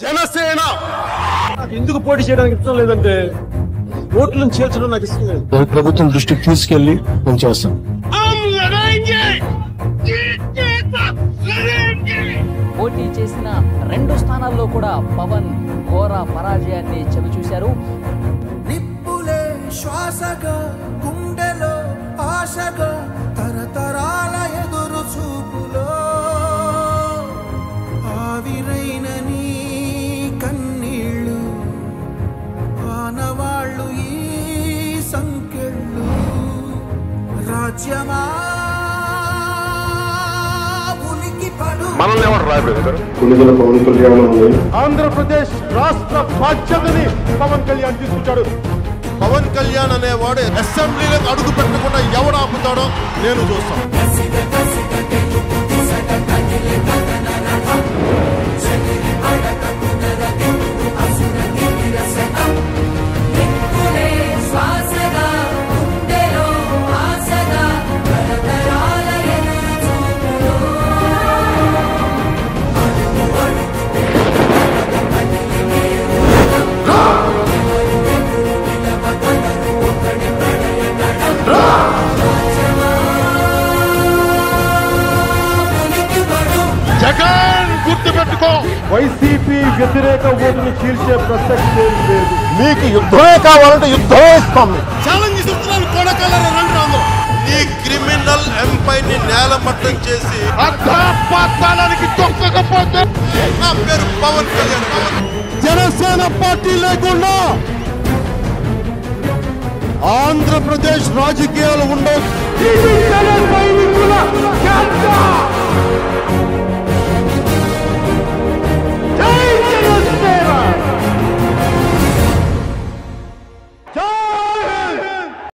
జనసేన ఎందుకు పోటీ చేయడానికి ఇష్టం లేదంటే ఓట్లను చేర్చడం నాకు ఇష్టం లేదు. ప్రభుత్వం దృష్టికి తీసుకెళ్లి నేను చేస్తాను. పోటీ చేసిన 2 స్థానాల్లో కూడా పవన్ ఘోర పరాజయాన్ని చవిచూశారు. నిప్పులే శ్వాసగా గుండెలో ఆశగా తరతరాల ఎదురు చూపులో ఆవిరైన నీ కన్నీళ్ళు ఆనవాళ్ళు ఈ సంకెళ్ళు రాజ్యమా మనల్ని ఎవరు రాయలేదు. పవన్ కళ్యాణ్ ఆంధ్రప్రదేశ్ రాష్ట్ర బాధ్యతని పవన్ కళ్యాణ్ తీసుకొచ్చాడు. పవన్ కళ్యాణ్ అనేవాడు అసెంబ్లీలకు అడుగు పెట్టకుండా ఎవడు ఆపుతాడో నేను చూస్తాను. జగన్ గుర్తుపెట్టుకో, వైసీపీ వ్యతిరేక ఓటుని చీల్చే ప్రసక్తే లేదు. మీకు యుద్ధమే కావాలంటే యుద్ధమే ఇస్తాం. ఛాలెంజ్ ఇస్తున్నాను. ఈ క్రిమినల్ ఎంపైర్ని నేలమట్టం చేసి అధపాతాళానికి తొక్కకపోతే నా పేరు పవన్ కళ్యాణ్. జనసేన పార్టీ లేకుండా ఆంధ్రప్రదేశ్ రాజకీయాలు ఉండవు.